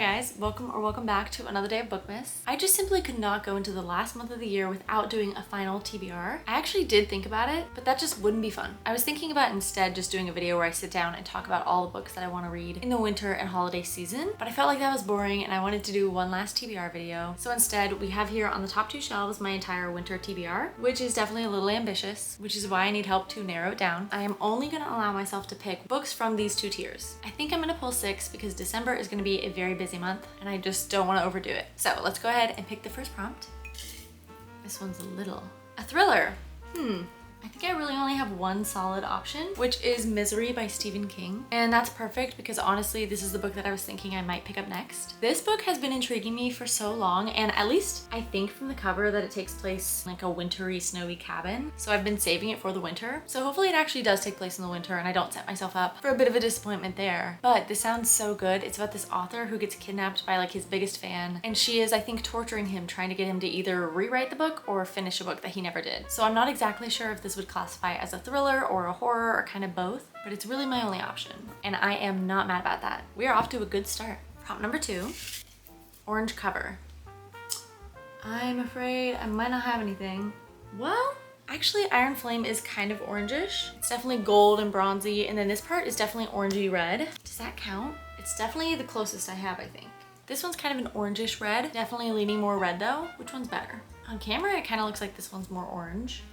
guys, welcome back to another day of Bookmas. I just simply could not go into the last month of the year without doing a final TBR. I actually did think about it, but that just wouldn't be fun. I was thinking about instead just doing a video where I sit down and talk about all the books that I want to read in the winter and holiday season, but I felt like that was boring and I wanted to do one last TBR video. So instead, we have here on the top two shelves my entire winter TBR, which is definitely a little ambitious, which is why I need help to narrow it down. I am only going to allow myself to pick books from these two tiers. I think I'm going to pull 6 because December is going to be a very busy month and I just don't want to overdo it. So let's go ahead and pick the first prompt. This one's a thriller. I think I really only have one solid option, which is Misery by Stephen King. And that's perfect because honestly, this is the book that I was thinking I might pick up next. This book has been intriguing me for so long, and at least I think from the cover that it takes place in like a wintry, snowy cabin. So I've been saving it for the winter. So hopefully it actually does take place in the winter and I don't set myself up for a bit of a disappointment there. But this sounds so good. It's about this author who gets kidnapped by like his biggest fan, and she is, I think, torturing him, trying to get him to either rewrite the book or finish a book that he never did. So I'm not exactly sure if this would classify as a thriller or a horror or kind of both, but it's really my only option. And I am not mad about that. We are off to a good start. Prompt number 2, orange cover. I'm afraid I might not have anything. Well, actually Iron Flame is kind of orangish. It's definitely gold and bronzy, and then this part is definitely orangey red. Does that count? It's definitely the closest I have, I think. This one's kind of an orangish red, definitely leaning more red though. Which one's better? On camera, it kind of looks like this one's more orange.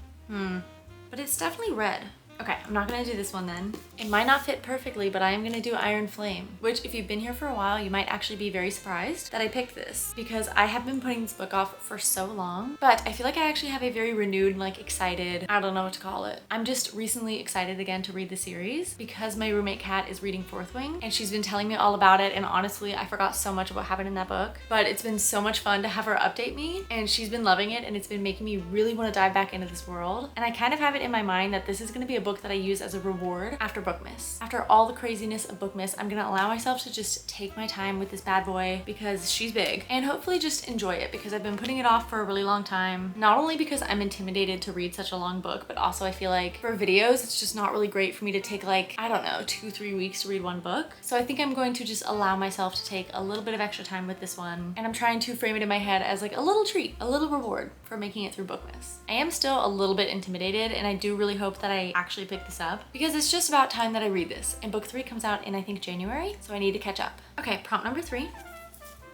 But it's definitely red. Okay, I'm not gonna do this one then. It might not fit perfectly, but I am gonna do Iron Flame, which if you've been here for a while, you might actually be very surprised that I picked this because I have been putting this book off for so long, but I feel like I actually have a very renewed, like excited, I don't know what to call it. I'm just recently excited again to read the series because my roommate Kat is reading Fourth Wing and she's been telling me all about it, and honestly, I forgot so much of what happened in that book, but it's been so much fun to have her update me, and she's been loving it, and it's been making me really want to dive back into this world. And I kind of have it in my mind that this is gonna be a book that I use as a reward after Bookmas. After all the craziness of Bookmas, I'm gonna allow myself to just take my time with this bad boy because she's big, and hopefully just enjoy it because I've been putting it off for a really long time. Not only because I'm intimidated to read such a long book, but also I feel like for videos, it's just not really great for me to take like, I don't know, 2-3 weeks to read one book. So I think I'm going to just allow myself to take a little bit of extra time with this one, and I'm trying to frame it in my head as like a little treat, a little reward for making it through Bookmas. I am still a little bit intimidated, and I do really hope that I actually pick this up because it's just about time that I read this, and book 3 comes out in I think January, so I need to catch up. Okay, prompt number 3,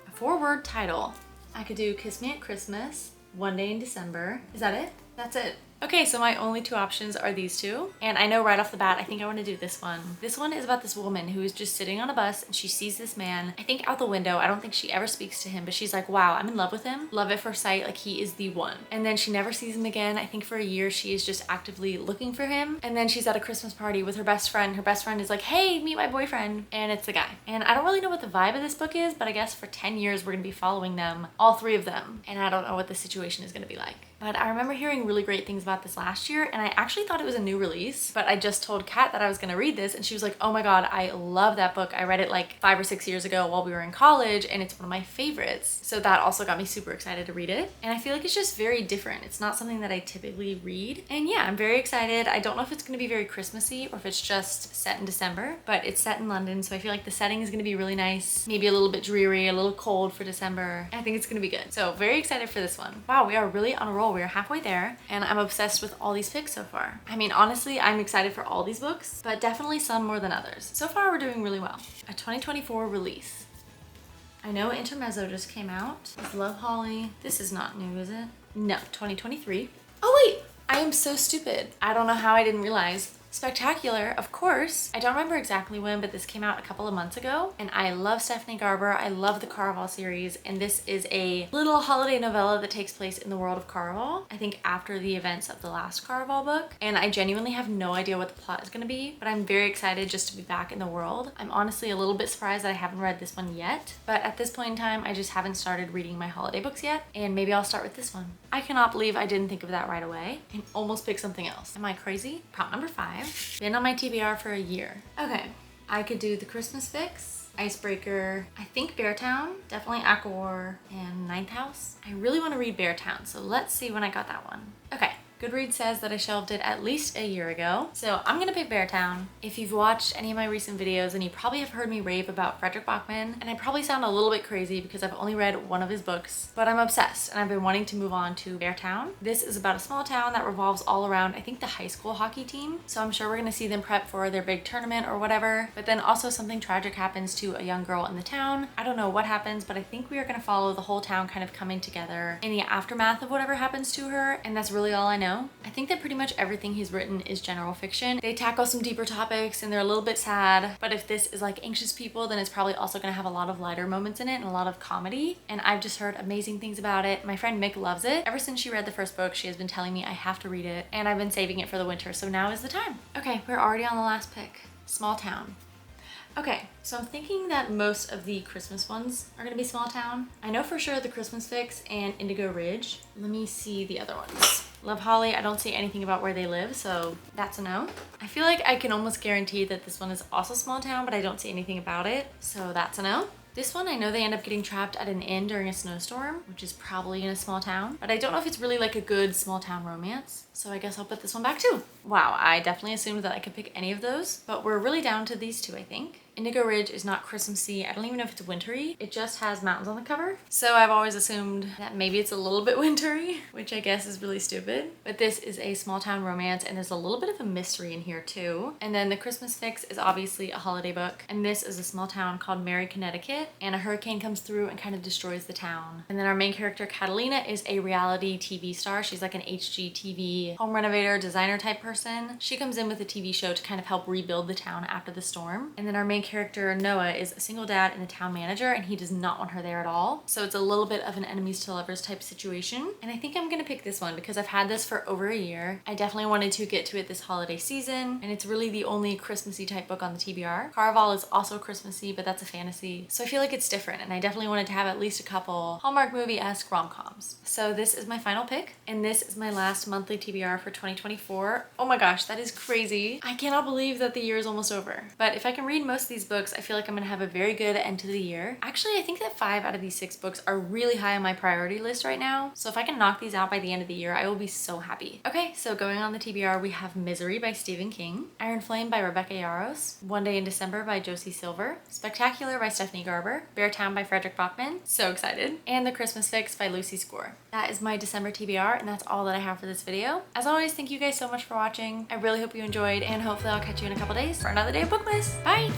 a 4-word title. I could do Kiss Me at Christmas, One Day in December. Is that it? That's it. Okay, so my only 2 options are these two, and I know right off the bat I think I want to do this one. This one is about this woman who is just sitting on a bus and she sees this man, I think out the window. I don't think she ever speaks to him, but she's like, wow, I'm in love with him. Love at first sight, like he is the one. And then she never sees him again. I think for a year she is just actively looking for him, and then she's at a Christmas party with her best friend. Her best friend is like, hey, meet my boyfriend, and it's the guy. And I don't really know what the vibe of this book is, but I guess for 10 years we're gonna be following them, all 3 of them, and I don't know what the situation is gonna be like. But I remember hearing really great things about this last year, and I actually thought it was a new release, but I just told Kat that I was gonna read this, and she was like, oh my god, I love that book. I read it like 5 or 6 years ago while we were in college, and it's one of my favorites. So that also got me super excited to read it, and I feel like it's just very different. It's not something that I typically read, and yeah, I'm very excited. I don't know if it's gonna be very Christmassy or if it's just set in December, but it's set in London, so I feel like the setting is gonna be really nice, maybe a little bit dreary, a little cold for December. I think it's gonna be good. So very excited for this one. Wow, we are really on a roll. We are halfway there, and I'm obsessed with all these picks so far. I mean, honestly, I'm excited for all these books, but definitely some more than others. So far, we're doing really well. A 2024 release. I know Intermezzo just came out. It's Love Holly. This is not new, is it? No, 2023. Oh wait, I am so stupid. I don't know how I didn't realize. Spectacular, of course. I don't remember exactly when, but this came out a couple of months ago, and I love Stephanie Garber. I love the Caraval series, and this is a little holiday novella that takes place in the world of Caraval, I think after the events of the last Caraval book, and I genuinely have no idea what the plot is going to be, but I'm very excited just to be back in the world. I'm honestly a little bit surprised that I haven't read this one yet, but at this point in time, I just haven't started reading my holiday books yet, and maybe I'll start with this one. I cannot believe I didn't think of that right away and almost picked something else. Am I crazy? Prompt number 5. Been on my TBR for a year. Okay, I could do the Christmas Fix, Icebreaker, I think Beartown, definitely Aquawar, and Ninth House. I really want to read Beartown, so let's see when I got that one. Okay, Goodreads says that I shelved it at least a year ago. So I'm gonna pick Beartown. If you've watched any of my recent videos, then you probably have heard me rave about Frederick Bachman, and I probably sound a little bit crazy because I've only read one of his books, but I'm obsessed and I've been wanting to move on to Beartown. This is about a small town that revolves all around, I think, the high school hockey team. So I'm sure we're gonna see them prep for their big tournament or whatever, but then also something tragic happens to a young girl in the town. I don't know what happens, but I think we are gonna follow the whole town kind of coming together in the aftermath of whatever happens to her, and that's really all I know. I think that pretty much everything he's written is general fiction. They tackle some deeper topics and they're a little bit sad, but if this is like Anxious People, then it's probably also gonna have a lot of lighter moments in it and a lot of comedy, and I've just heard amazing things about it. My friend Mick loves it. Ever since she read the first book, she has been telling me I have to read it, and I've been saving it for the winter, so now is the time. Okay, we're already on the last pick. Small town. Okay, so I'm thinking that most of the Christmas ones are gonna be small town. I know for sure the Christmas Fix and Indigo Ridge. Let me see the other ones. Love Holly, I don't see anything about where they live, so that's a no. I feel like I can almost guarantee that this one is also small town, but I don't see anything about it, so that's a no. This one, I know they end up getting trapped at an inn during a snowstorm, which is probably in a small town, but I don't know if it's really like a good small town romance, so I guess I'll put this one back too. Wow, I definitely assumed that I could pick any of those, but we're really down to these two, I think. Indigo Ridge is not Christmassy. I don't even know if it's wintry. It just has mountains on the cover. So I've always assumed that maybe it's a little bit wintry, which I guess is really stupid. But this is a small town romance, and there's a little bit of a mystery in here too. And then the Christmas Fix is obviously a holiday book. And this is a small town called Mary, Connecticut. And a hurricane comes through and kind of destroys the town. And then our main character, Catalina, is a reality TV star. She's like an HGTV home renovator, designer type person. She comes in with a TV show to kind of help rebuild the town after the storm. And then our main character, Noah, is a single dad and the town manager, and he does not want her there at all. So it's a little bit of an enemies to lovers type situation. And I think I'm gonna pick this one because I've had this for over a year. I definitely wanted to get to it this holiday season, and it's really the only Christmassy type book on the TBR. Caraval is also Christmassy, but that's a fantasy. So I feel like it's different, and I definitely wanted to have at least a couple Hallmark movie-esque rom-coms. So this is my final pick, and this is my last monthly TBR for 2024. Oh my gosh, that is crazy. I cannot believe that the year is almost over. But if I can read most of these books, I feel like I'm gonna have a very good end to the year. Actually, I think that 5 out of these 6 books are really high on my priority list right now. So if I can knock these out by the end of the year, I will be so happy. Okay, so going on the TBR, we have Misery by Stephen King, Iron Flame by Rebecca Yarros, One Day in December by Josie Silver, Spectacular by Stephanie Garber, Beartown by Frederick Bachman, so excited, and The Christmas Fix by Lucy Score. That is my December TBR, and that's all that I have for this video. As always, thank you guys so much for watching. I really hope you enjoyed, and hopefully I'll catch you in a couple days for another day of Bookmas. Bye!